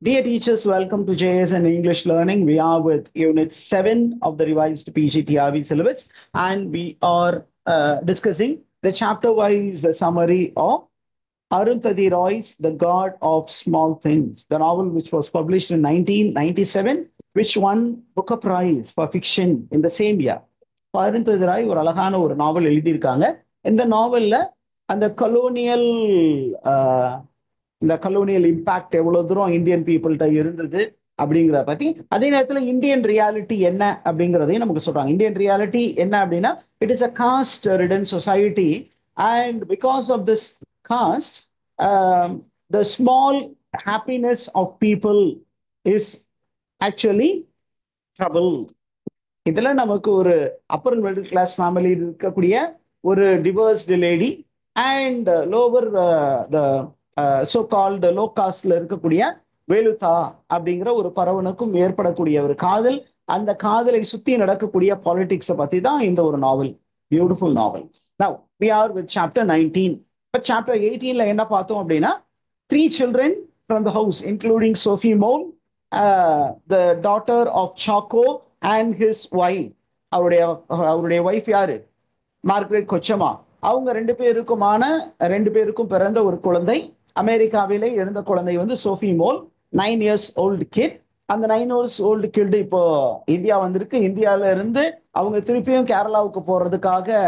Dear teachers, welcome to JS and English Learning. We are with Unit 7 of the revised PGTRB syllabus, and we are discussing the chapter-wise summary of Arundhati Roy's The God of Small Things, the novel which was published in 1997, which won Booker Prize for fiction in the same year. Arundhati Rai ஒரு அழகான ஒரு நாவல் எழுதியிருக்காங்க. இந்த நாவல்ல அந்த colonial impact எவ்வளவு தூரம் Indian பீப்புள்கிட்ட இருந்தது அப்படிங்கிறத பத்தி, அதே நேரத்தில் இந்தியன் ரியாலிட்டி என்ன அப்படிங்கிறதையும் நமக்கு சொல்றாங்க. இந்தியன் ரியாலிட்டி என்ன அப்படின்னா, it is a caste ridden society, and because of this caste the small happiness of people is actually trouble. இதுல நமக்கு ஒரு அப்பர் மிடில் கிளாஸ் ஃபேமிலி இருக்கக்கூடிய ஒரு divorced lady and lower so called low காஸ்ட்ல இருக்கக்கூடிய வேலுதா அப்படிங்கிற ஒரு பறவனுக்கும் ஏற்படக்கூடிய ஒரு காதல், அந்த காதலை சுத்தி நடக்கக்கூடிய பாலிடிக்ஸை பத்தி தான் இந்த ஒரு novel, beautiful novel. Now we are with chapter 19. இப்போ chapter 18ல என்ன பார்த்தோம் அப்படின்னா, 3 children from the house including Sophie Mole, the daughter of Chaco and his wife. அவருடைய வைஃப் யாரு? மார்கரெட் கொச்சமா. அவங்க ரெண்டு பேருக்கும் பிறந்த ஒரு குழந்தை, அமெரிக்காவிலே இருந்த குழந்தை வந்து Sophie mole, 9 years old kid. அந்த 9 years old kid இப்போ இந்தியா வந்திருக்கு. இந்தியாவில இருந்து அவங்க திருப்பியும் கேரளாவுக்கு போறதுக்காக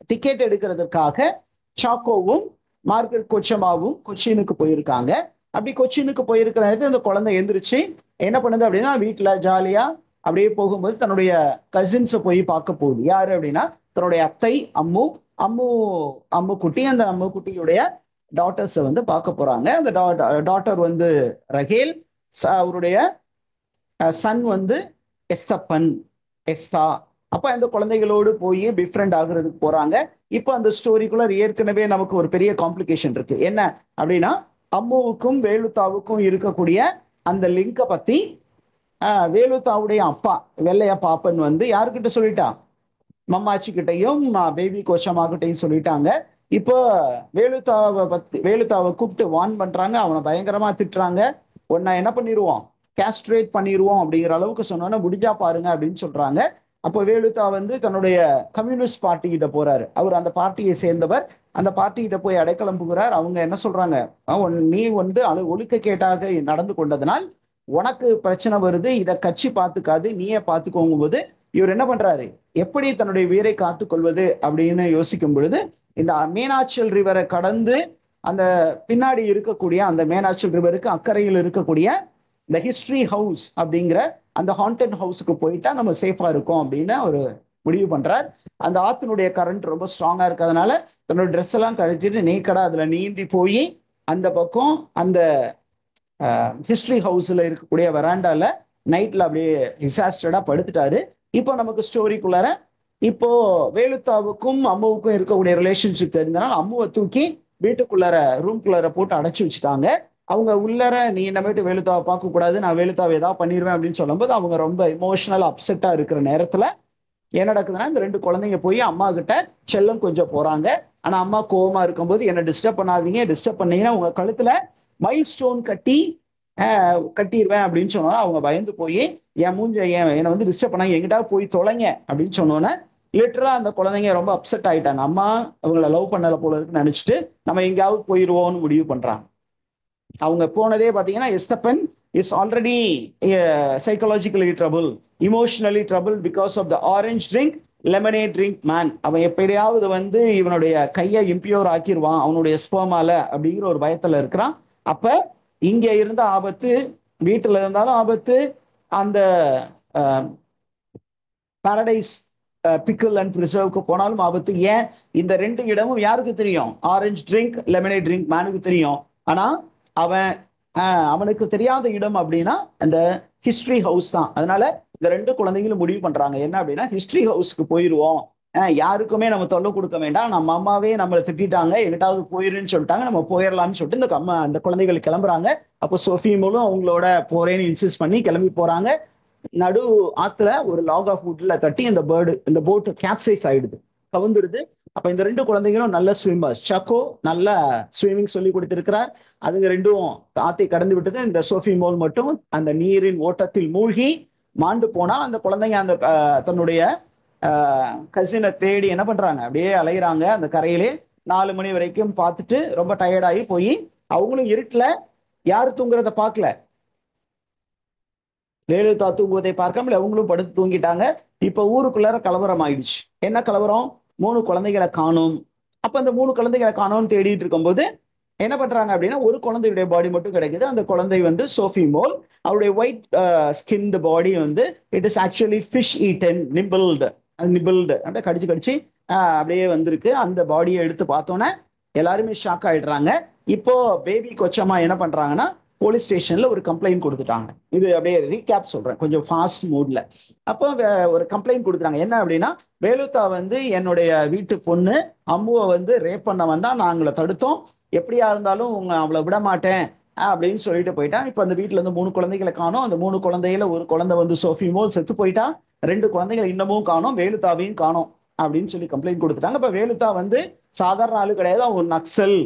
டிக்கெட் எடுக்கிறதுக்காக சாக்கோவும் மார்கரெட் கொச்சமாவும் கொச்சினுக்கு போயிருக்காங்க. அப்படி கொச்சினுக்கு போயிருக்கிற நேரத்தில் அந்த குழந்தை எந்திரிச்சு என்ன பண்ணுது அப்படின்னா, வீட்டுல ஜாலியா அப்படியே போகும்போது தன்னுடைய கசின்ஸை போய் பார்க்க போகுது. யாரு அப்படின்னா, தன்னுடைய அத்தை அம்மு குட்டி. அந்த அம்மு குட்டியுடைய டாட்டர்ஸை வந்து பார்க்க போறாங்க. அந்த டாட்டர் வந்து ரகேல், அவருடைய சன் வந்து எஸ்தா. அப்ப அந்த குழந்தைகளோடு போய் பிஃப்ரெண்ட் ஆகுறதுக்கு போறாங்க. இப்போ அந்த ஸ்டோரிக்குள்ள ஏற்கனவே நமக்கு ஒரு பெரிய காம்ப்ளிகேஷன் இருக்கு. என்ன அப்படின்னா, அம்முவுக்கும் வேலுத்தாவுக்கும் இருக்கக்கூடிய அந்த லிங்கை பத்தி வேலுத்தாவுடைய அப்பா வெள்ளைய பாப்பன் வந்து யாருக்கிட்ட சொல்லிட்டா? மம்மாச்சி கிட்டையும் பேபி கோச்சம்மா கிட்டையும் சொல்லிட்டாங்க. இப்போ வேலுத்தாவை கூப்பிட்டு வார்ன் பண்றாங்க. அவனை பயங்கரமா திட்டுறாங்க. உன்னை என்ன பண்ணிடுவோம், கேஸ்ட்ரேட் பண்ணிடுவோம் அப்படிங்கிற அளவுக்கு சொன்னோன்னா முடிஞ்சா பாருங்க அப்படின்னு சொல்றாங்க. அப்போ வேலுத்தா வந்து தன்னுடைய கம்யூனிஸ்ட் பார்ட்டி கிட்ட போறாரு. அவர் அந்த பார்ட்டியை சேர்ந்தவர். அந்த பார்ட்டி கிட்ட போய் அடைக்கலம் புகுறார். அவங்க என்ன சொல்றாங்க, நீ வந்து ஒழுக்கக்கேட்டாக நடந்து கொண்டதனால் உனக்கு பிரச்சனை வருது, இதை கட்சி பார்த்துக்காது, நீயே பார்த்துக்கோங்கும் போது இவர் என்ன பண்றாரு, எப்படி தன்னுடைய உயிரை காத்து கொள்வது அப்படின்னு யோசிக்கும் பொழுது, இந்த மீனாட்சல் ரிவரை கடந்து அந்த பின்னாடி இருக்கக்கூடிய அந்த மீனாட்சல் ரிவருக்கு அக்கறையில் இருக்கக்கூடிய இந்த ஹிஸ்டரி ஹவுஸ் அப்படிங்கிற அந்த ஹாண்டட் ஹவுஸுக்கு போயிட்டா நம்ம சேஃபா இருக்கும் அப்படின்னு ஒரு முடிவு பண்றார். அந்த ஆத்தினுடைய கரண்ட் ரொம்ப ஸ்ட்ராங்கா இருக்கிறதுனால தன்னோட ட்ரெஸ் எல்லாம் கழிச்சிட்டு நேக்கடா அதுல நீந்தி போய் அந்த பக்கம் அந்த ஹிஸ்டரி ஹவுஸ்ல இருக்கக்கூடிய வெராண்டால நைட்ல அப்படியே டிசாஸ்டர்டா படுத்துட்டாரு. இப்போ நமக்கு ஸ்டோரிக்குள்ளார இப்போ வேலுத்தாவுக்கும் அம்முவுக்கும் இருக்கக்கூடிய ரிலேஷன்ஷிப் தெரிஞ்சனால அம்முவை தூக்கி வீட்டுக்குள்ளார ரூம்குள்ளார போட்டு அடைச்சு வச்சுட்டாங்க. அவங்க உள்ளார நீ என்னமேட்டு வேலுத்தாவை பார்க்க கூடாது, நான் வேலுத்தாவை ஏதாவது பண்ணிடுவேன் அப்படின்னு சொல்லும்போது அவங்க ரொம்ப இமோஷனல் அப்செட்டா இருக்கிற நேரத்துல என்ன நடக்குதுன்னா, இந்த 2 குழந்தைங்க போய் அம்மா கிட்ட செல்லம் கொஞ்சம் போறாங்க. ஆனா அம்மா கோவமா இருக்கும்போது, என்ன டிஸ்டர்ப் பண்ணாதீங்க, டிஸ்டர்ப் பண்ணீங்கன்னா உங்க கழுத்துல மைல் ஸ்டோன் கட்டிடுவேன் அப்படின்னு சொன்னோன்னா அவங்க பயந்து போய் என்னை வந்து டிஸ்டர்ப் பண்ணாங்க, எங்கிட்டாவது போய் தொலைங்க அப்படின்னு சொன்னோன்னே லிட்டரலா அந்த குழந்தைங்க ரொம்ப அப்செட் ஆயிட்டாங்க. அம்மா அவங்கள லவ் பண்ணல போல இருக்குன்னு நினைச்சிட்டு நம்ம எங்கேயாவது போயிடுவோம்னு முடிவு பண்றாங்க. அவங்க போனதே பாத்தீங்கன்னா, Esthappen is already psychologically trouble, emotionally trouble because of the orange drink lemonade drink man. அவன் எப்படியாவது வந்து இவனுடைய கையை இம்பியூர் ஆக்கிடுவான் அவனுடைய ஸ்பெர்மால அப்படிங்கிற ஒரு பயத்துல இருக்கிறான். அப்ப இங்க இருந்த ஆபத்து, வீட்டுல இருந்தாலும் ஆபத்து, அந்த பாரடைஸ் பிக்கிள் அண்ட் பிரிசர்வ்க்கு போனாலும் ஆபத்து. ஏன், இந்த 2 இடமும் யாருக்கு தெரியும்? ஆரஞ்சு ட்ரிங்க் லெமனேட் ட்ரிங்க் மேனுக்கு தெரியும். ஆனா அவனுக்கு தெரியாத இடம் அப்படின்னா அந்த ஹிஸ்டரி ஹவுஸ் தான். அதனால இந்த 2 குழந்தைகளும் முடிவு பண்றாங்க என்ன அப்படின்னா, ஹிஸ்டரி ஹவுஸ்க்கு போயிடுவோம், யாருக்குமே நம்ம தொல்லை கொடுக்க வேண்டாம், நம்ம அம்மாவே நம்மளை திட்டாங்க, எங்கிட்டாவது போயிருன்னு சொல்லிட்டாங்க, நம்ம போயிடலாம்னு சொல்லிட்டு அந்த குழந்தைகள் கிளம்புறாங்க. அப்போ சோஃபி மூலம் அவங்களோட போறேன்னு இன்சிஸ்ட் பண்ணி கிளம்பி போறாங்க. நடு ஆத்துல ஒரு லாக் ஆஃப் வுட்ல கட்டி இந்த போட்டு கேப்சைஸ் ஆயிடுது, கவுந்துருது. அப்ப இந்த ரெண்டு குழந்தைகளும் நல்ல ஸ்விம்மர்ஸ். சக்கோ நல்ல ஸ்விம்மிங் சொல்லி கொடுத்திருக்கிறார். அதுங்க ரெண்டும் ஆத்தை கடந்து விட்டது. இந்த சோஃபி மோல் மட்டும் அந்த நீரின் ஓட்டத்தில் மூழ்கி மாண்டு போனா, அந்த குழந்தைங்க அந்த தன்னுடைய கசினை தேடி என்ன பண்றாங்க, அப்படியே அலையிறாங்க அந்த கரையிலே. 4 மணி வரைக்கும் பார்த்துட்டு ரொம்ப டயர்டாகி போய் அவங்களும் இருட்டுல யாரு தூங்குறத பார்க்கல, ஜெயலலிதா தூங்குவதை பார்க்காமல் அவங்களும் படுத்து தூங்கிட்டாங்க. இப்ப ஊருக்குள்ளார கலவரம் ஆயிடுச்சு. என்ன கலவரம்? 3 குழந்தைகளை காணும். அப்ப அந்த 3 குழந்தைகளை காணும்னு தேடிட்டு இருக்கும்போது என்ன பண்றாங்க அப்படின்னா, ஒரு குழந்தையுடைய பாடி மட்டும் கிடைக்குது. அந்த குழந்தை வந்து சோஃபி மோல். அவருடைய ஒயிட் ஸ்கின்டு பாடி வந்து it is actually fish eaten nibbled. Nibbled அந்த கடிச்சு கடிச்சு அப்படியே வந்திருக்கு. அந்த பாடியை எடுத்து பார்த்தோன்னே எல்லாருமே ஷாக் ஆயிடுறாங்க. இப்போ பேபி கொச்சம்மா என்ன பண்றாங்கன்னா, போலீஸ் ஸ்டேஷன்ல ஒரு கம்ப்ளைண்ட் கொடுத்துட்டாங்க. இது அப்படியே ரீகேப் சொல்றேன் கொஞ்சம் ஃபாஸ்ட் மூட்ல. அப்போ ஒரு கம்ப்ளைண்ட் கொடுத்துட்டாங்க. என்ன அப்படின்னா, வேலுத்தா வந்து என்னுடைய வீட்டு பொண்ணு அம்முவை வந்து ரேப் பண்ண வந்தா, நாங்களை தடுத்தோம். எப்படியா இருந்தாலும் உங்க அவளை விட மாட்டேன் அப்படின்னு சொல்லிட்டு போயிட்டான். இப்ப அந்த வீட்டுல இருந்து 3 குழந்தைகளை காணும். அந்த 3 குழந்தையில ஒரு குழந்தை வந்து சோஃபி மோல் செத்து போயிட்டா. 2 குழந்தைகள் இன்னமும் காணும், வேலுத்தாவையும் காணும் அப்படின்னு சொல்லி கம்ப்ளைண்ட் கொடுத்துட்டாங்க. இப்ப வேலுத்தா வந்து சாதாரண ஆளு கிடையாது, அவன் ஒரு நக்சல்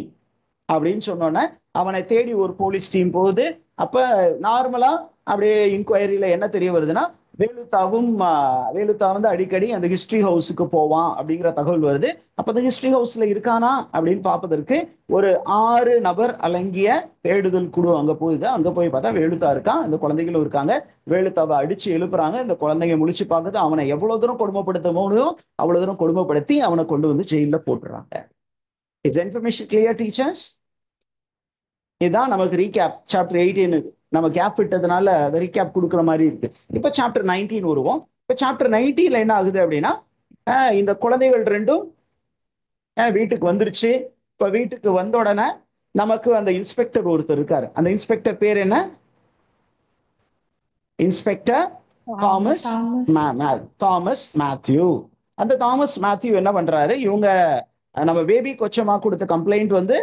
அப்படின்னு சொன்னோன்னே அவனை தேடி ஒரு போலீஸ் டீம் போகுது. அப்ப நார்மலா அப்படியே இன்கொயரியில என்ன தெரிய வருதுன்னா, வேலுத்தா வந்து அடிக்கடி அந்த ஹிஸ்டரி ஹவுஸுக்கு போவான் அப்படிங்கிற தகவல் வருது. அப்ப அந்த ஹிஸ்டரி ஹவுஸ்ல இருக்கானா அப்படின்னு பார்ப்பதற்கு ஒரு 6 நபர் அடங்கிய தேடுதல் குழு அங்க போகுது. அங்க போய் பார்த்தா வேலுத்தா இருக்கான், அந்த குழந்தைகளும் இருக்காங்க. வேலுத்தாவை அடிச்சு எழுப்புறாங்க. இந்த குழந்தைங்க முழிச்சு பார்க்குது. அவனை எவ்வளவு தூரம் கொடுமைப்படுத்த முடியும் அவ்வளவு தூரம் கொடுமைப்படுத்தி அவனை கொண்டு வந்து ஜெயில போட்டுறாங்க. Is information clear teachers? இதுதான் நமக்கு ரீகேப். சாப்டர் 18 நம்ம கேப் விட்டதுனால அதை ரீகேப் கொடுக்குற மாதிரி இருக்கு. இப்ப சாப்டர் 19 வருவோம். இப்ப சாப்டர் 19ல என்ன ஆகுது அப்படின்னா, இந்த குழந்தைகள் ரெண்டும் வீட்டுக்கு வந்துருச்சு. இப்ப வீட்டுக்கு வந்த உடனே நமக்கு அந்த இன்ஸ்பெக்டர் ஒருத்தர் இருக்காரு. அந்த இன்ஸ்பெக்டர் பேர் என்ன? Inspector Thomas Thomas Matthew. அந்த தாமஸ் மேத்யூ என்ன பண்றாரு, இவங்க நம்ம பேபி கொச்சமா கொடுத்த கம்ப்ளைண்ட் வந்து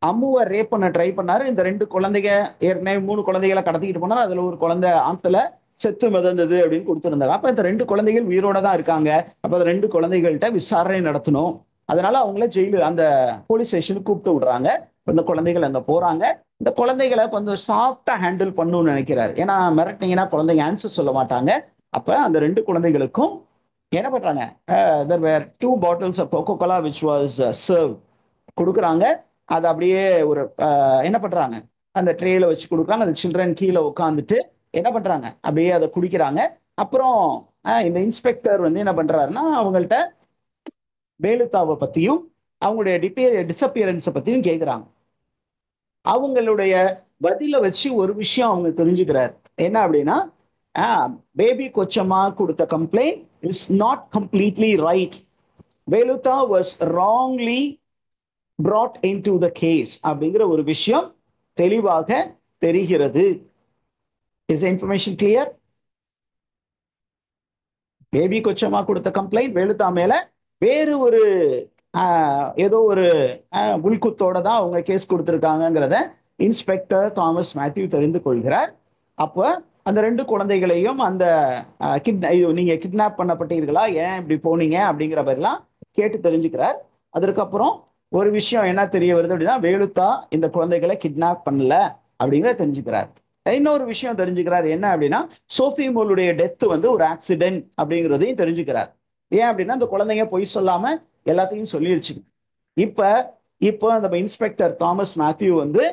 அம்முவை ரேப் பண்ண ட்ரை பண்ணாரு. இந்த 2 குழந்தைங்க ஏற்கனவே 3 குழந்தைகளை கடத்திக்கிட்டு போனாரு. அதுல ஒரு குழந்தை ஆத்துல செத்து மிதந்தது அப்படின்னு கொடுத்துருந்தாங்க. அப்ப இந்த 2 குழந்தைகள் உயிரோட தான் இருக்காங்க. அப்ப அந்த 2 குழந்தைகள்கிட்ட விசாரணை நடத்தணும். அதனால அவங்கள ஜெயிலு அந்த போலீஸ் ஸ்டேஷனுக்கு கூப்பிட்டு விடுறாங்க. இந்த குழந்தைகள் அங்க போறாங்க. இந்த குழந்தைகளை கொஞ்சம் சாஃப்டா ஹேண்டில் பண்ணணும்னு நினைக்கிறாரு. ஏன்னா மிரட்டினீங்கன்னா குழந்தைங்க ஆன்சர் சொல்ல மாட்டாங்க. அப்ப அந்த 2 குழந்தைகளுக்கும் என்ன பண்றாங்க, there were 2 bottles of Coca-Cola which was served கொடுக்குறாங்க. அது அப்படியே ஒரு என்ன பண்றாங்க, அந்த ட்ரேல வச்சு கொடுக்குறாங்க. அந்த சில்ட்ரன் கீழே உட்காந்துட்டு என்ன பண்றாங்க, அப்படியே அதை குடிக்கிறாங்க. அப்புறம் இந்த இன்ஸ்பெக்டர் வந்து என்ன பண்றாருன்னா, அவங்கள்ட்ட வேலுத்தாவை பத்தியும் அவங்களுடைய டிசப்பியரன்ஸை பத்தியும் கேட்கிறாங்க. அவங்களுடைய பதில வச்சு ஒரு விஷயம் அவங்க தெரிஞ்சுக்கிறார். என்ன அப்படின்னா, பேபி கொச்சம்மா கொடுத்த complaint is not completely right. Velutha was wrongly brought into the case அப்படிங்கிற ஒரு விஷயம் தெளிவாக தெரிகிறது. Is the information clear? Baby Kochamma கொடுத்த கம்ப்ளைண்ட் வேலுத்தா மேல வேறு ஒரு ஏதோ ஒரு உள்குத்தோட தான் அவங்க கேஸ் கொடுத்திருக்காங்கிறத இன்ஸ்பெக்டர் தாமஸ் மேத்யூ தெரிந்து கொள்கிறார். அப்ப அந்த 2 குழந்தைகளையும் அந்த நீங்க கிட்னாப் பண்ணப்பட்டீர்களா, ஏன் இப்படி போனீங்க அப்படிங்கிற மாதிரிலாம் கேட்டு தெரிஞ்சுக்கிறார். அதற்கப்புறம் ஒரு விஷயம் என்ன தெரிய வருது அப்படின்னா, வேலுத்தா இந்த குழந்தைகளை கிட்னாப் பண்ணல அப்படிங்கிற தெரிஞ்சுக்கிறார். இன்னொரு விஷயம் தெரிஞ்சுக்கிறார். என்ன அப்படின்னா, சோஃபி மோலுடைய டெத் வந்து ஒரு ஆக்சிடென்ட் அப்படிங்கிறதையும் தெரிஞ்சுக்கிறார். ஏன் அப்படின்னா, அந்த குழந்தைங்க பொய் சொல்லாம எல்லாத்தையும் சொல்லிருச்சு. இப்போ அந்த இன்ஸ்பெக்டர் தாமஸ் மேத்யூ வந்து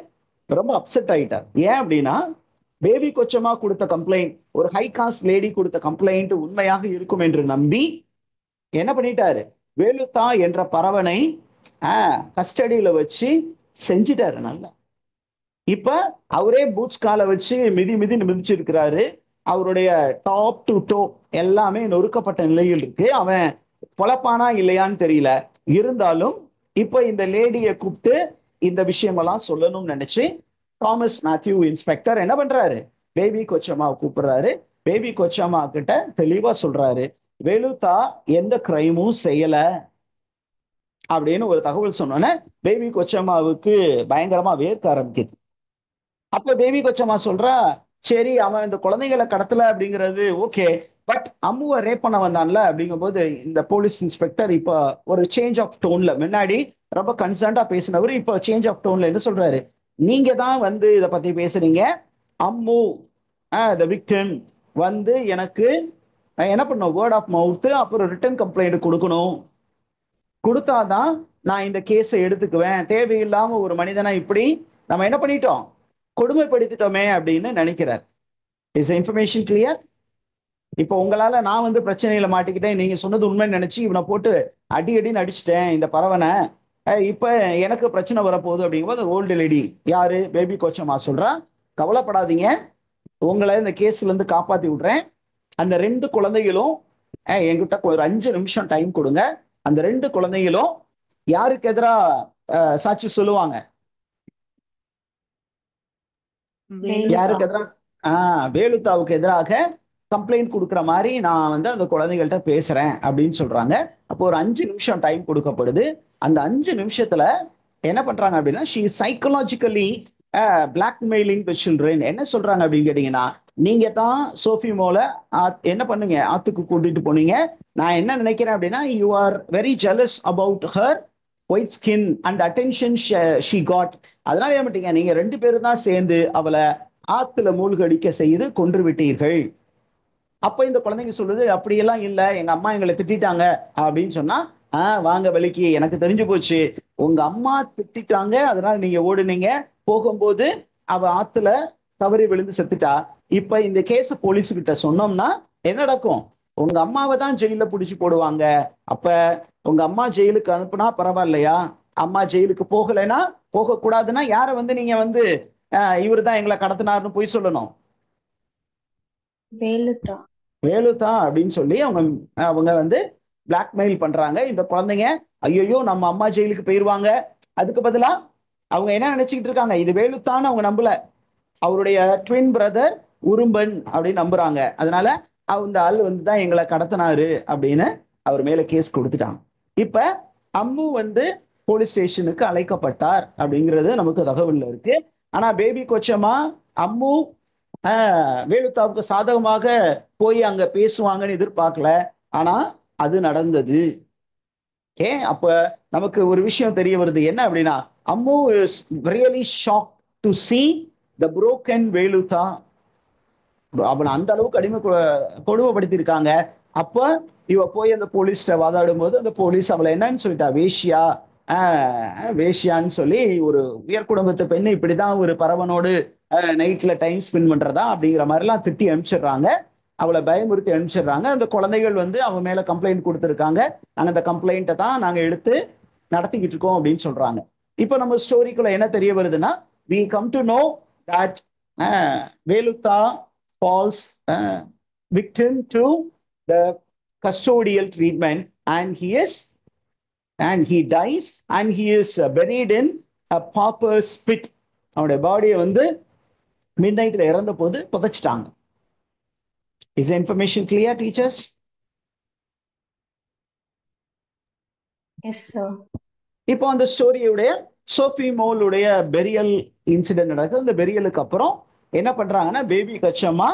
ரொம்ப அப்செட் ஆயிட்டார். ஏன் அப்படின்னா, பேபி கொச்சமா கொடுத்த கம்ப்ளைண்ட், ஒரு ஹை காஸ்ட் லேடி கொடுத்த கம்ப்ளைண்ட் உண்மையாக இருக்கும் என்று நம்பி என்ன பண்ணிட்டாரு, வேலுத்தா என்ற பறவனை கஸ்டடியில வச்சு செஞ்சிட்டாரு நல்லா. இப்ப அவரே பூட்ஸ் காலை வச்சு மிதி மிதிச்சிருக்கிறாரு. அவருடைய டாப் டு டோ எல்லாமே நொறுக்கப்பட்ட நிலையில் இருக்கு. அவன் பொழப்பானா இல்லையான்னு தெரியல. இருந்தாலும் இப்ப இந்த லேடியை கூப்பிட்டு இந்த விஷயமெல்லாம் சொல்லணும்னு நினைச்சு தாமஸ் மேத்யூ இன்ஸ்பெக்டர் என்ன பண்றாரு, பேபி கொச்சம்மாவை கூப்பிடுறாரு. பேபி கொச்சம்மா கிட்ட தெளிவா சொல்றாரு, வேலுத்தா எந்த கிரைமும் செய்யல அப்படின்னு ஒரு தகவல் சொன்னோன்னே பேபி கொச்சம்மாவுக்கு பயங்கரமா வேர்க்க ஆரம்பிக்குது. அப்ப பேபி கொச்சம்மா சொல்றா, சரி அவன் இந்த குழந்தைகளை கடத்தல அப்படிங்கிறது ஓகே, பட் அம்முவை ரேப் பண்ண வந்தான்ல அப்படிங்கும்போது இந்த போலீஸ் இன்ஸ்பெக்டர் இப்போ ஒரு சேஞ்ச் ஆஃப் டோன்ல, முன்னாடி ரொம்ப கன்சர்ன்டா பேசினவர் இப்போ சேஞ்ச் ஆஃப் டோன்ல என்ன சொல்றாரு, நீங்க தான் வந்து இதை பத்தி பேசுறீங்க. அம்மு த விக்டிம் வந்து எனக்கு என்ன பண்ணும், வேர்ட் ஆஃப் மவுத் அப்புறம் ரிட்டன் கம்ப்ளைண்ட் கொடுக்கணும், கொடுத்தாதான் நான் இந்த கேஸை எடுத்துக்குவேன். தேவையில்லாம ஒரு மனிதனை இப்படி நம்ம என்ன பண்ணிட்டோம், கொடுமைப்படுத்திட்டோமே அப்படின்னு நினைக்கிறார். Is information clear? இப்போ உங்களால நான் வந்து பிரச்சனையில மாட்டிக்கிட்டேன், நீங்க சொன்னது உண்மைன்னு நினைச்சு இவனை போட்டு அடி அடின்னு அடிச்சுட்டேன் இந்த பறவனை, இப்ப எனக்கு பிரச்சனை வரப்போகுது அப்படிங்கும்போது ஓல்டு லேடி யாரு, பேபி கோச்சம்மா சொல்றா, கவலைப்படாதீங்க, உங்களை இந்த கேஸ்ல இருந்து காப்பாத்தி விடுறேன். அந்த 2 குழந்தைகளும் என்கிட்ட ஒரு 5 நிமிஷம் டைம் கொடுங்க. அந்த 2 குழந்தைகளும் யாருக்கு எதிராக சாட்சி சொல்லுவாங்க, யாருக்கு எதிராக, வேலுத்தாவுக்கு எதிராக கம்ப்ளைண்ட் கொடுக்குற மாதிரி நான் வந்து அந்த குழந்தைகள்கிட்ட பேசுறேன் அப்படின்னு சொல்றாங்க. அப்போ ஒரு 5 நிமிஷம் டைம் கொடுக்கப்படுது. அந்த 5 நிமிஷத்துல என்ன பண்றாங்க அப்படின்னா, she psychologically blackmailing the children. என்ன சொல்றாங்க அப்படின்னு கேட்டீங்கன்னா, நீங்க தான் சோஃபி மோல என்ன பண்ணுங்க, ஆத்துக்கு கூட்டிட்டு போனீங்க. நான் என்ன நினைக்கிறேன் அப்படின்னா, you are very jealous about her white skin and attention she got. அதனால என்ன பண்ணிட்டீங்க, நீங்க 2 பேரும் தான் சேர்ந்து அவளை ஆத்துல மூழ்கடிக்க செய்து கொன்று விட்டீர்கள். அப்ப இந்த குழந்தைங்க சொல்லுது, அப்படியெல்லாம் இல்ல, எங்க அம்மா எங்களை திட்டாங்க அப்படின்னு சொன்னா, வாங்க வலிக்கு, எனக்கு தெரிஞ்சு போச்சு, உங்க அம்மா திட்டாங்க அதனால நீங்க ஓடுனீங்க, போகும்போது அவ ஆத்துல தவறி விழுந்து செத்துட்டா. இப்ப இந்த கேஸ் போலீஸ் கிட்ட சொன்னோம்னா என்ன நடக்கும், உங்க அம்மாவை தான் ஜெயில பிடிச்சி போடுவாங்க. அப்ப உங்க அம்மா ஜெயிலுக்கு அனுப்புனா பரவாயில்லையா, அம்மா ஜெயிலுக்கு போகலைன்னா, போக கூடாதுன்னா யார வந்து நீங்க வந்து இவரு தான் எங்களை கடத்தினார்னு போய் சொல்லணும், வேலுதா அப்படின்னு சொல்லி அவங்க வந்து பிளாக்மெயில் பண்றாங்க. இந்த குழந்தைங்க ஐயோ நம்ம அம்மா ஜெயிலுக்கு போயிருவாங்க, அதுக்கு பதிலா அவங்க என்ன நினைச்சுக்கிட்டு இருக்காங்க, இது வேலுத்தான்னு அவங்க நம்பல, அவருடைய ட்வின் பிரதர் உரும்பன் அப்படின்னு நம்புறாங்க. அதனால அந்த ஆள் வந்து தான் எங்களை கடத்தினாரு அப்படின்னு அவர் மேல கேஸ் கொடுத்துட்டாங்க. இப்ப அம்மு வந்து போலீஸ் ஸ்டேஷனுக்கு அழைக்கப்பட்டார் அப்படிங்கிறது நமக்கு தகவல் இருக்கு. ஆனா பேபி கொச்சம்மா அம்மு வேலுத்தாவுக்கு சாதகமாக போய் அங்க பேசுவாங்கன்னு எதிர்பார்க்கல, ஆனா அது நடந்தது. அப்ப நமக்கு ஒரு விஷயம் தெரிய வருது, என்ன அப்படின்னா, Ammu is really shock to see the broken வேலுத்தா. அவனை அந்த அளவுக்கு கொடுமைப்படுத்தி இருக்காங்க. அப்ப இவ போய் அந்த போலீஸ்ட வாதாடும் போது அந்த போலீஸ் அவளை என்னன்னு சொல்லிட்டா, வேஷ்யா, வேஷ்யான்னு சொல்லி, ஒரு உயர் குடும்பத்து பெண்ணு இப்படிதான் ஒரு பறவனோடு நைட்ல டைம் ஸ்பெண்ட் பண்றதா அப்படிங்கிற மாதிரி எல்லாம் திட்டி அனுப்பிச்சிடுறாங்க, அவளை பயமுறுத்தி அனுப்பிச்சிடுறாங்க. அந்த குழந்தைகள் வந்து அவன் மேல கம்ப்ளைண்ட் கொடுத்துருக்காங்க, நாங்க அந்த கம்ப்ளைண்ட்டை தான் நாங்க எடுத்து நடத்திக்கிட்டு இருக்கோம் அப்படின்னு சொல்றாங்க. இப்ப நம்ம ஸ்டோரிக்குள்ள என்ன தெரிய வருதுன்னா, we come to know that வேலுத்தா falls victim to the custodial treatment and he dies and he is buried in a pauper's pit. அவனுடைய பாடியை வந்து மிட் நைட்ல இறந்த போது புதைச்சிட்டாங்க. Is the information clear, teachers? Yes, sir. இப்போ அந்த ஸ்டோரியுடைய சோஃபி மோலுடைய பெரியல் இன்சிடென்ட் நடக்குது. அந்த பெரியலுக்கு அப்புறம் என்ன பண்றாங்கன்னா, பேபி கச்சம்மா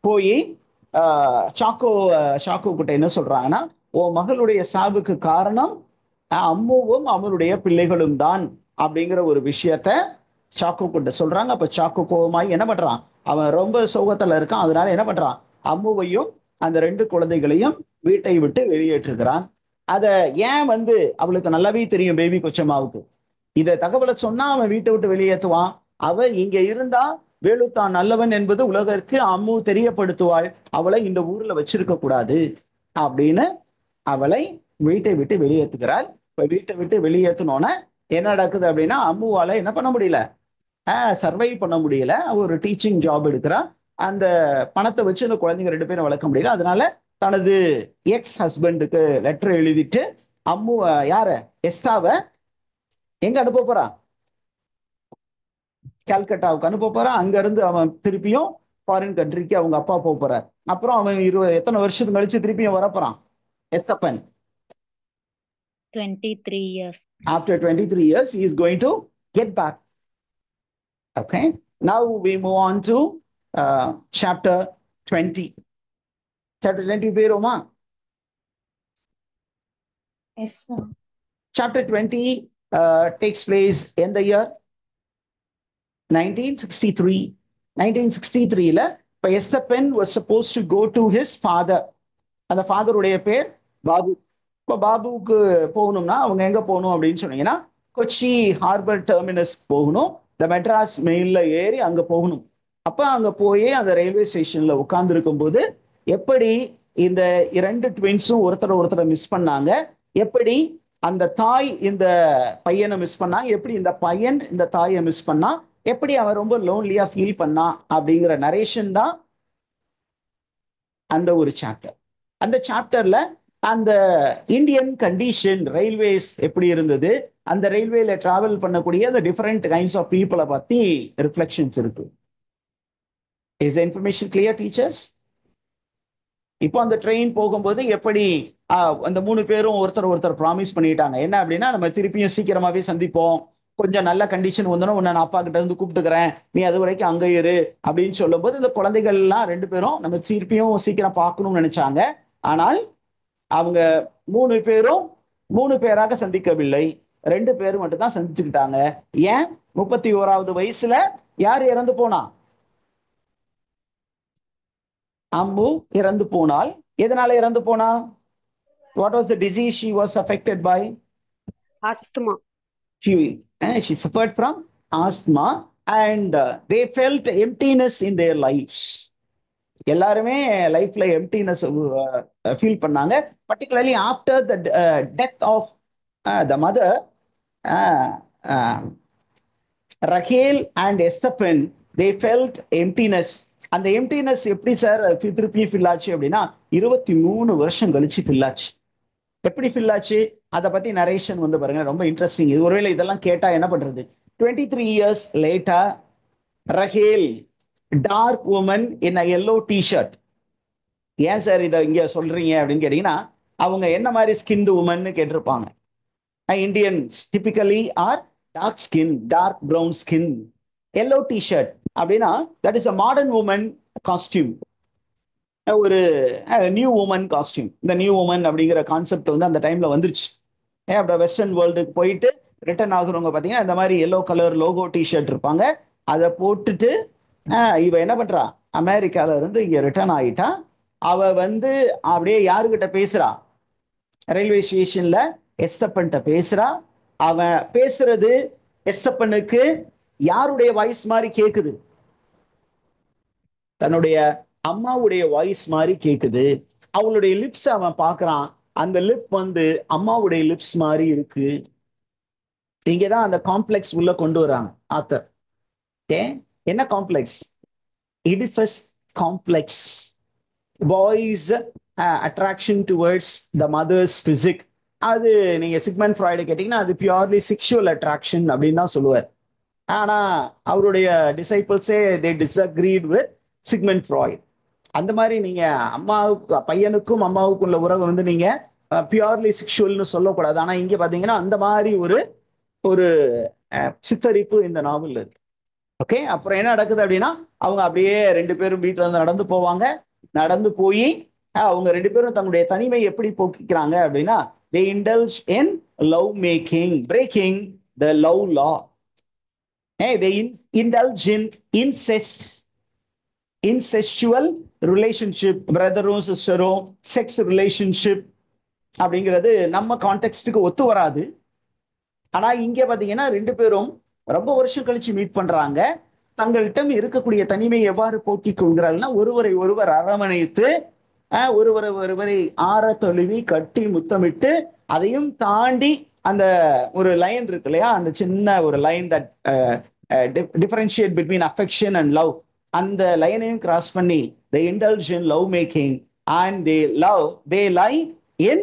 போய் சாக்கோ கிட்ட என்ன சொல்றாங்கன்னா, உன் மகளுடைய சாவுக்கு காரணம் அம்முவும் அவனுடைய பிள்ளைகளும் தான் அப்படிங்கிற ஒரு விஷயத்த சாக்கோ கிட்ட சொல்றாங்க. அப்ப சாக்கோ கோவமாயி என்ன பண்றான், அவன் ரொம்ப சோகத்துல இருக்கான், அதனால என்ன பண்றான், அம்முவையும் அந்த 2 குழந்தைகளையும் வீட்டை விட்டு வெளியேற்றுகிறான். அத ஏன் வந்து அவளுக்கு நல்லாவே தெரியும் பேபி கொச்சம்மாவுக்கு, இத தகவலை சொன்னா அவன் வீட்டை விட்டு வெளியேற்றுவான், அவ இங்க இருந்தா வேலுத்தான் நல்லவன் என்பது உலகிற்கு அம்மு தெரியப்படுத்துவாள், அவளை இந்த ஊர்ல வச்சிருக்க கூடாது அப்படின்னு அவளை வீட்டை விட்டு வெளியேற்றுகிறாள். இப்ப வீட்டை விட்டு வெளியேற்றினோன்னா என்ன நடக்குது அப்படின்னா, அம்முவால என்ன பண்ண முடியல, சர்வை பண்ண முடியல, ஒரு டீச்சிங் ஜாப் எடுக்கிறா, அந்த பணத்தை வச்சு அந்த குழந்தைங்க 2 பேரும் வளர்க்க முடியல. அதனால தனது எக்ஸ் ஹஸ்பண்டுக்கு லெட்டர் எழுதிட்டு அம்மு யார எஸ்தாவை எங்க அனுப்ப போறான், கல்கட்டாவுக்கு அனுப்ப போறான். அங்க இருந்து அவன் திருப்பியும் ஃபாரின் கண்ட்ரிக்கு அவங்க அப்பா போக போறார். அப்புறம் அவன் எத்தனை வருஷத்துக்கு கழிச்சு திருப்பியும் வரப்போறான் எஸ்தப்பன், 23 years. After 23 years he is going to get back. Okay, now we move on to chapter 20. Chapter 20 போயிருவோமா? Yes, sir. Chapter 20 takes place in the year 1963. 1963ல இப்ப எஸ்தப்பன் was supposed to go to his father. அந்த ஃபாதருடைய பேர் பாபு. இப்போ பாபுவுக்கு போகணும்னா அவங்க எங்க போகணும் அப்படின்னு சொன்னீங்கன்னா கொச்சி ஹார்பர் டெர்மினஸ் போகணும். இந்த மெட்ராஸ் மெயில்ல ஏறி அங்க போகணும். அப்ப அங்க போய் அந்த ரயில்வே ஸ்டேஷன்ல உட்கார்ந்து இருக்கும் போது எப்படி இந்த இரண்டு ட்வின்ஸும் ஒருத்தரை மிஸ் பண்ணாங்க, எப்படி அந்த தாய் இந்த பையனை மிஸ் பண்ணா, எப்படி இந்த பையன் இந்த தாயை மிஸ் பண்ணா, எப்படி அவன் ரொம்ப லோன்லியா ஃபீல் பண்ணா அப்படிங்கிற நரேஷன் தான் அந்த ஒரு சாப்டர். அந்த சாப்டர்ல அந்த இந்தியன் கண்டிஷன் ரயில்வேஸ் எப்படி இருந்தது, அந்த ரயில்வேல டிராவல் பண்ணக்கூடிய அந்த டிஃபரெண்ட் கைண்ட்ஸ் ஆஃப் பீப்புளை பத்தி ரிஃப்ளெக்ஷன்ஸ் இருக்கு. Is information clear teachers? இப்போ அந்த ட்ரெயின் போகும்போது எப்படி அந்த 3 பேரும் ஒருத்தர் ப்ராமிஸ் பண்ணிட்டாங்க என்ன அப்படின்னா, நம்ம திருப்பியும் சீக்கிரமாவே சந்திப்போம், கொஞ்சம் நல்ல கண்டிஷன் வந்தோம் உன்னை நான் அப்பா கிட்ட இருந்து கூப்பிட்டுக்கிறேன், நீ அது வரைக்கும் அங்க இரு அப்படின்னு சொல்லும் போது இந்த குழந்தைகள் எல்லாம் 2 பேரும் நம்ம திருப்பியும் சீக்கிரம் பார்க்கணும்னு நினைச்சாங்க. ஆனால் அவங்க 3 பேரும் 3 பேராக சந்திக்கவில்லை, 2 பேரும் மட்டும் தான் சந்திச்சுக்கிட்டாங்க. ஏன்? 31வது வயசுல யார் இறந்து போனா? அம்மு இறந்து போனால். எதனால இறந்து போனா? What was the disease she was affected by? Asthma. She suffered from asthma and they felt emptiness in their lives. எல்லாருமே லைஃப்ல எம்டினஸ் ஃபீல் பண்ணாங்க. Particularly after the death of the mother Rahel and Esthappen, they felt emptiness. அந்த emptiness எப்படி sir திருப்பியும் fill ஆச்சு அப்படின்னா 23 வருஷம் கழிச்சு ஃபில் ஆச்சு. எப்படி ஃபில் ஆச்சு அதை பத்தி நரேஷன் வந்து பாருங்க, ரொம்ப இன்ட்ரெஸ்டிங். இது ஒருவேளை இதெல்லாம் கேட்டா என்ன பண்றது? 23 years later, Rahel dark woman in a yellow t-shirt. ஏன் சார் இதை இங்க சொல்றீங்க அப்படின்னு கேட்டீங்கன்னா, அவங்க என்ன மாதிரி ஸ்கின்டு உமன் கேட்டிருப்பாங்க. Indians typically are dark skin, dark brown skin. Yellow t-shirt அப்படின்னா that is a modern woman costume, ஒரு நியூ உமன் காஸ்டியூம். இந்த நியூ உமன் அப்படிங்கிற கான்செப்ட் வந்து அந்த டைம்ல வந்துருச்சு. அப்புறம் வெஸ்டர்ன் வேர்ல்டுக்கு போயிட்டு ரிட்டர்ன் ஆகுறவங்க பார்த்தீங்கன்னா இந்த மாதிரி எல்லோ கலர் லோகோ டிஷர்ட் இருப்பாங்க. அதை போட்டுட்டு இவ என்ன பண்றா, அமெரிக்கால இருந்து இங்க ரிட்டர்ன் ஆயிட்டா. அவ வந்து அப்படியே யாருக்கிட்ட பேசுறா? ரயில்வே ஸ்டேஷன்ல எஸ்தப்பன்ட்ட பேசுறா. அவன் பேசுறது எஸ்தப்பனுக்கு யாருடைய வாய்ஸ் மாதிரி கேக்குது? தன்னுடைய அம்மாவுடைய வாய்ஸ் மாதிரி கேக்குது. அவளுடைய லிப்ஸ் அவன் பார்க்கறான், அந்த லிப் வந்து அம்மாவுடைய லிப்ஸ் மாதிரி இருக்கு. இங்கதான் அந்த காம்ப்ளெக்ஸ் உள்ள கொண்டு வராங்க ஆத்தர். என்ன complex? Oedipus complex. Boys attraction towards the mother's physique. அது நீங்க சிக்மண்ட் ஃப்ராய்டு கேட்டீங்கன்னா அது பியூர்லி செக்ஷுவல் அட்ராக்ஷன் அப்படின்னு தான் சொல்லுவார். ஆனா அவருடைய டிசைபிள்ஸே தே டிஸ்அக்ரீட் வித் சிக்மண்ட் ஃப்ராய்ட். அந்த மாதிரி நீங்க அம்மாவுக்கு பையனுக்கும் அம்மாவுக்கும் உள்ள உறவை வந்து நீங்க பியூர்லி செக்ஷுவல்னு சொல்லக்கூடாது. ஆனா இங்க பாத்தீங்கன்னா அந்த மாதிரி ஒரு ஒரு சித்தரிப்பு இந்த நாவல் இருக்கு. ஓகே, அப்புறம் என்ன நடக்குது அப்படின்னா அவங்க அப்படியே 2 பேரும் வீட்டுல இருந்து நடந்து போவாங்க. நடந்து போய் அவங்க 2 பேரும் தன்னுடைய தனிமை எப்படி போக்கிக்கிறாங்க அப்படின்னா they indulge in love making, breaking the love law. They indulge in incest, incestual relationship, பிரதரும் சிஸ்டரும் செக்ஸ் ரிலேஷன்ஷிப் அப்படிங்கிறது நம்ம கான்டெக்ஸ்டுக்கு ஒத்து வராது. ஆனா இங்க பாத்தீங்கன்னா 2 பேரும் ரொம்ப வருஷம் கழிச்சு மீட் பண்றாங்க. தங்களிடம் இருக்கக்கூடிய தனிமை எவ்வாறு போக்கிக் கொள்கிறார்கள்னா ஒருவரை ஒருவர் அரவணைத்து ஒருவரை ஆற தழுவி கட்டி முத்தமிட்டு, அதையும் தாண்டி அந்த ஒரு லைன் இருக்கு இல்லையா, அந்த சின்ன ஒரு line that differentiate between affection and love, அந்த லைனையும் கிராஸ் பண்ணி they indulge in love making and they lie in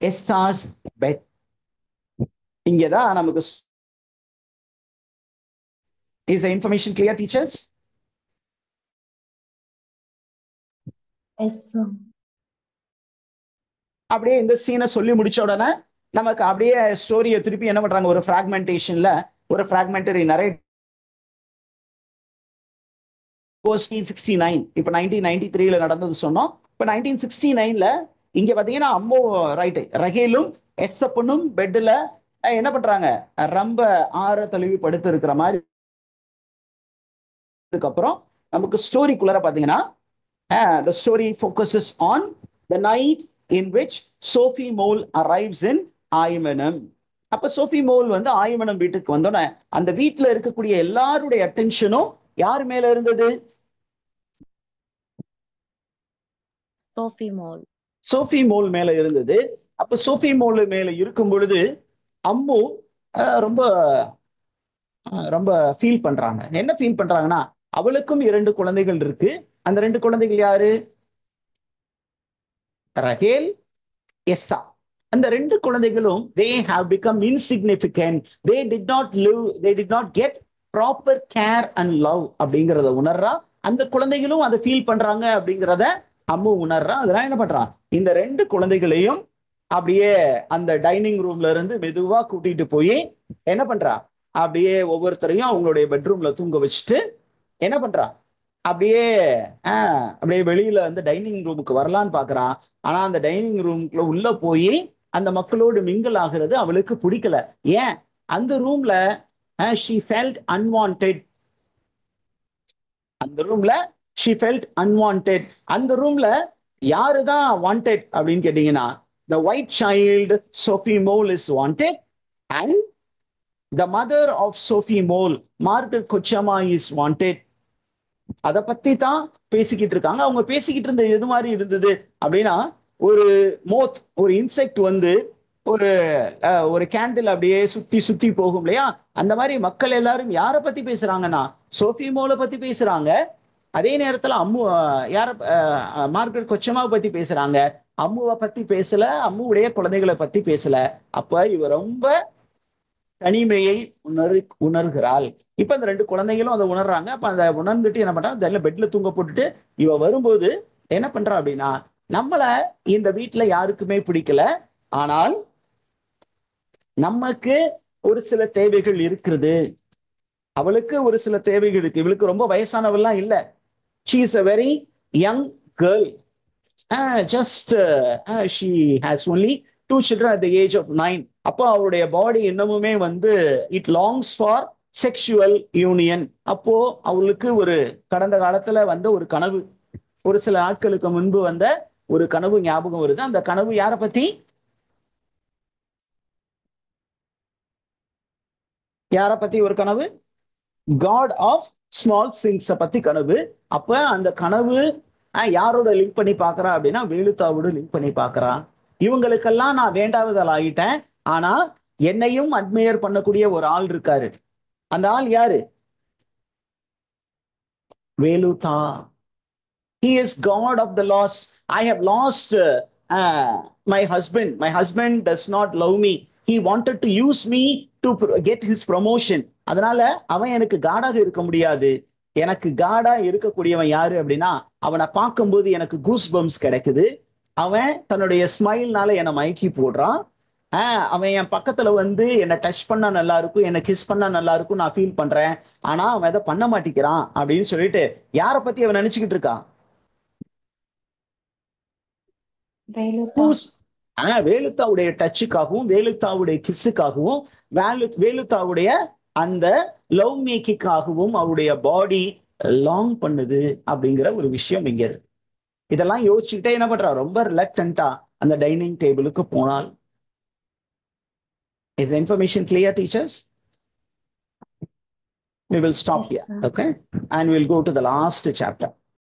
Esther's bed. இங்கதான் நமக்கு is the information clear teachers? Yes, sir. அப்படியே இந்த சீனை சொல்லி முடிச்ச உடனே நமக்கு அப்படியே ஸ்டோரியை திருப்பி என்ன பண்றாங்க, ஒரு ஃபிராக்மெண்டேஷன்ல ஒரு ஃபிராக்மெண்டரி நரேட் 1969, இப்ப 1993 நடந்தது சொன்னோம். இப்ப 1969 இங்க பாத்தீங்கன்னா அம்மோ ரைட் ரஹேலும் எஸ்ஸப்பனும் பெட்ல என்ன பண்றாங்க, ரொம்ப ஆற தழுவி படுத்து இருக்கிற மாதிரி. அதுக்கப்புறம் நமக்கு ஸ்டோரிக்குள்ளார பாத்தீங்கன்னா the story focuses on the night in which Sophie Mole arrives in ஆயிமனம். அப்ப சோஃபி மோல் வந்து ஆயிமனம் வீட்டுக்கு வந்தோன்னே அந்த வீட்டுல இருக்கக்கூடிய எல்லாருடைய அட்டென்ஷனும் யார் மேல இருந்தது? Sophie mole. சோஃபி மோல் மேல இருந்தது. அப்ப சோஃபி மோல் மேல இருக்கும் பொழுது அம்மு ரொம்ப ரொம்ப ஃபீல் பண்றாங்க. என்ன ஃபீல் பண்றாங்கன்னா, அவளுக்கும் 2 குழந்தைகள் இருக்கு. அந்த 2 குழந்தைகள் யாரு? ரஹேல், எஸ்ஸா. அந்த 2 குழந்தைகளும் they have become insignificant. They did not get proper care and love அப்படிங்கறத உணர்றா. அந்த குழந்தைகளும் அதை ஃபீல் பண்றாங்க அப்படிங்கிறத அம்மு உணர்றா. அதெல்லாம் என்ன பண்றான், இந்த 2 குழந்தைகளையும் அப்படியே அந்த டைனிங் ரூம்ல இருந்து மெதுவா கூட்டிட்டு போய் என்ன பண்றா, அப்படியே ஒவ்வொருத்தரையும் அவங்களுடைய பெட்ரூம்ல தூங்க வச்சுட்டு என்ன பண்றா, அப்படியே அப்படியே வெளியில வந்து டைனிங் ரூமுக்கு வரலான்னு பாக்குறான். ஆனா அந்த டைனிங் ரூம்குள்ள உள்ள போய் அந்த மக்களோடு மிங்கிள் ஆகிறது அவளுக்கு பிடிக்கல. ஏன்? அந்த ரூம்ல she felt unwanted. அந்த ரூம்ல she felt unwanted. அந்த ரூம்ல யாருதான் wanted அப்படின்னு கேட்டீங்கன்னா, the white child Sophie Mole is wanted and the mother of Sophie Mole, Margaret Kochama, is wanted. அதை பத்தி தான் பேசிக்கிட்டு இருக்காங்க. அவங்க பேசிக்கிட்டு இருந்த எது மாதிரி இருந்தது அப்படின்னா, ஒரு மோத், ஒரு இன்செக்ட் வந்து ஒரு ஒரு கேண்டில் அப்படியே சுத்தி சுத்தி போகும் இல்லையா, அந்த மாதிரி மக்கள் எல்லாரும் யாரை பத்தி பேசுறாங்கன்னா சோஃபி மோலை பத்தி பேசுறாங்க. அதே நேரத்துல அம்மு யார மார்கரெட் கொச்சமாவை பத்தி பேசுறாங்க. அம்முவை பத்தி பேசல, அம்முடைய குழந்தைகளை பத்தி பேசல. அப்ப இவ ரொம்ப தனிமையை உணர்கிறாள். இப்ப அந்த 2 குழந்தைகளும் அதை உணர்றாங்க. அப்ப அதை உணர்ந்துட்டு என்ன பண்றா, பெட்ல தூங்க போட்டுட்டு இவ வரும்போது என்ன பண்றா அப்படின்னா, நம்மள இந்த வீட்டுல யாருக்குமே பிடிக்கல, ஆனால் நமக்கு ஒரு சில தேவைகள் இருக்கிறது. அவளுக்கு ஒரு சில தேவைகள் இருக்கு. இவளுக்கு ரொம்ப வயசானவெல்லாம் இல்ல. she is a very young girl. She has only 2 children at the age of 9. அப்போ அவருடைய பாடி இன்னமுமே வந்து it longs for sexual union. அப்போ அவளுக்கு ஒரு கடந்த காலத்துல வந்த ஒரு கனவு, ஒரு சில நாட்களுக்கு முன்பு வந்த ஒரு கனவு ஞாபகம் வருது. அந்த கனவு யாரை பத்தி? யாரை பத்தி ஒரு கனவு? காட் ஆஃப் ஸ்மால் திங்ஸை பத்தி கனவு. அப்ப அந்த கனவு யாரோட லிங்க் பண்ணி பாக்குறா அப்படின்னா, வேலுத்தாவோட லிங்க் பண்ணி பாக்குறா. இவங்களுக்கெல்லாம் நான் வேண்டாவதால் ஆயிட்டேன், ஆனா என்னையும் அட்மையர் பண்ணக்கூடிய ஒரு ஆள் இருக்காரு. அந்த ஆள் யாரு? வேலுத்தா. He is God of the loss. I have lost my husband. My husband does not love me. He wanted to use me to get his promotion. அதனால அவன் எனக்கு காடாக இருக்க முடியாது. எனக்கு காடா இருக்கக்கூடியவன் யாரு அப்படின்னா, அவனை பார்க்கும்போது எனக்கு கூஸ் பம்ஸ் கிடைக்குது. அவன் தன்னுடைய ஸ்மைல்னால என்னை மயக்கி போடுறான். அவன் என் பக்கத்துல வந்து என்னை டச் பண்ணா நல்லா இருக்கும், என்னை கிஸ் பண்ணா நல்லா இருக்கும், நான் ஃபீல் பண்றேன். ஆனா அவன் எதை பண்ண மாட்டேங்கிறான் அப்படின்னு சொல்லிட்டு யாரை பத்தி அவன் நினைச்சுக்கிட்டு இருக்கான்? வேலுத்தாவுடைய டச்சுக்காகவும் வேலுத்தாவுடைய கிஸ்ஸுக்காகவும் வேலுத்தாவுடைய அந்த லவ் மேக்கிங்காகவும் அவருடைய பாடி லாங் பண்ணுது அப்படிங்கிற ஒரு விஷயம் இங்க இருக்கு. இதெல்லாம் யோசிச்சுக்கிட்டே என்ன பண்றா, ரொம்ப ரிலக்டண்டா அந்த டைனிங் டேபிளுக்கு போனால். Is the information clear, teachers? We will stop here, okay? And we'll go to the last chapter.